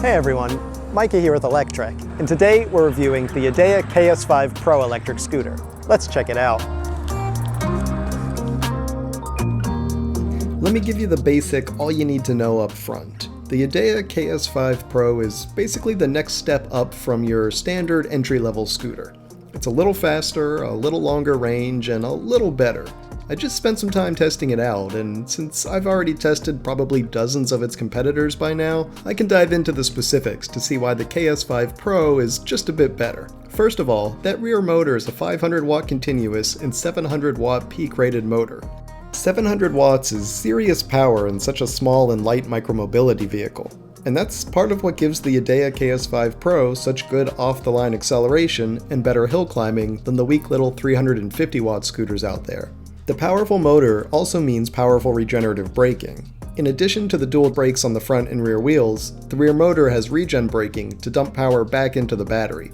Hey everyone, Micah here with Electrek, and today we're reviewing the Yadea KS5 Pro electric scooter. Let's check it out. Let me give you the basic, all you need to know up front. The Yadea KS5 Pro is basically the next step up from your standard entry-level scooter. It's a little faster, a little longer range, and a little better. I just spent some time testing it out, and since I've already tested probably dozens of its competitors by now, I can dive into the specifics to see why the KS5 Pro is just a bit better. First of all, that rear motor is a 500 watt continuous and 700 watt peak rated motor. 700 watts is serious power in such a small and light micromobility vehicle. And that's part of what gives the Yadea KS5 Pro such good off-the-line acceleration and better hill climbing than the weak little 350 watt scooters out there. The powerful motor also means powerful regenerative braking. In addition to the dual brakes on the front and rear wheels, the rear motor has regen braking to dump power back into the battery.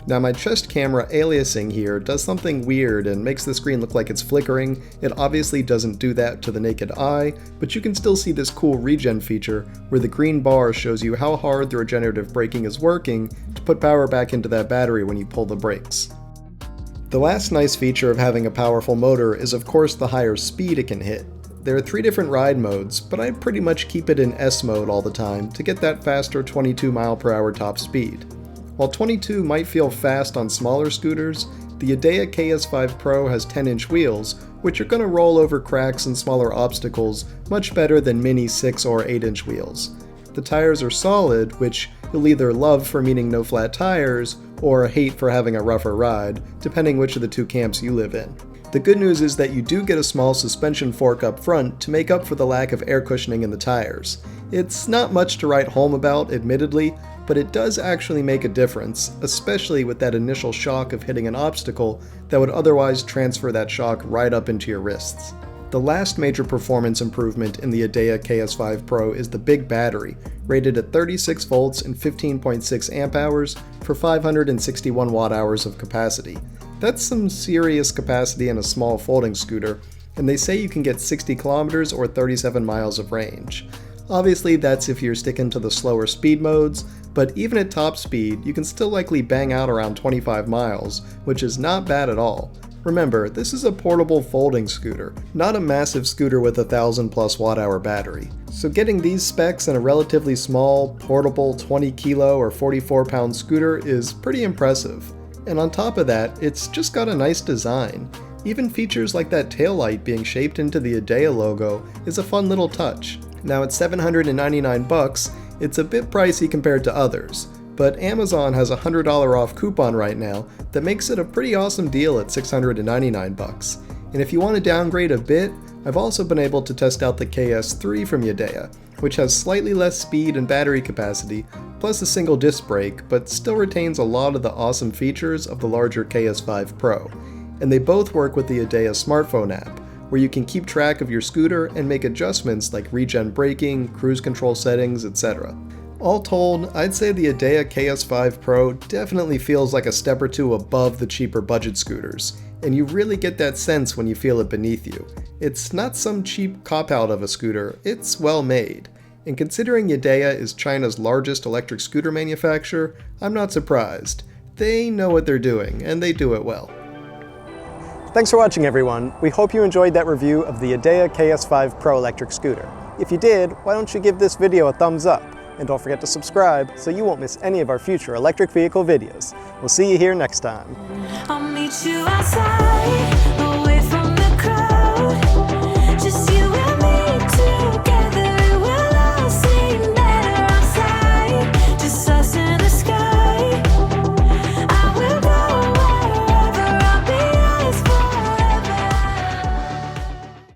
Now my chest camera aliasing here does something weird and makes the screen look like it's flickering. It obviously doesn't do that to the naked eye, but you can still see this cool regen feature where the green bar shows you how hard the regenerative braking is working to put power back into that battery when you pull the brakes. The last nice feature of having a powerful motor is of course the higher speed it can hit. There are 3 different ride modes, but I pretty much keep it in S mode all the time to get that faster 22 mph top speed. While 22 might feel fast on smaller scooters, the Yadea KS5 Pro has 10-inch wheels, which are going to roll over cracks and smaller obstacles much better than mini 6 or 8-inch wheels. The tires are solid, which you'll either love for meaning no flat tires, or hate for having a rougher ride, depending which of the two camps you live in. The good news is that you do get a small suspension fork up front to make up for the lack of air cushioning in the tires. It's not much to write home about, admittedly, but it does actually make a difference, especially with that initial shock of hitting an obstacle that would otherwise transfer that shock right up into your wrists. The last major performance improvement in the Yadea KS5 Pro is the big battery, rated at 36 volts and 15.6 amp hours for 561 watt hours of capacity. That's some serious capacity in a small folding scooter, and they say you can get 60 kilometers or 37 miles of range. Obviously that's if you're sticking to the slower speed modes, but even at top speed you can still likely bang out around 25 miles, which is not bad at all. Remember, this is a portable folding scooter, not a massive scooter with a 1000+ watt-hour battery. So getting these specs in a relatively small, portable 20 kilo or 44 pound scooter is pretty impressive. And on top of that, it's just got a nice design. Even features like that taillight being shaped into the Yadea logo is a fun little touch. Now at $799, it's a bit pricey compared to others, but Amazon has a $100 off coupon right now that makes it a pretty awesome deal at $699. And if you want to downgrade a bit, I've also been able to test out the KS3 from Yadea, which has slightly less speed and battery capacity, plus a single disc brake, but still retains a lot of the awesome features of the larger KS5 Pro. And they both work with the Yadea smartphone app, where you can keep track of your scooter and make adjustments like regen braking, cruise control settings, etc. All told, I'd say the Yadea KS5 Pro definitely feels like a step or two above the cheaper budget scooters, and you really get that sense when you feel it beneath you. It's not some cheap cop-out of a scooter, it's well made. And considering Yadea is China's largest electric scooter manufacturer, I'm not surprised. They know what they're doing, and they do it well. Thanks for watching everyone. We hope you enjoyed that review of the Yadea KS5 Pro electric scooter. If you did, why don't you give this video a thumbs up? And don't forget to subscribe so you won't miss any of our future electric vehicle videos. We'll see you here next time. I'll meet you outside, away from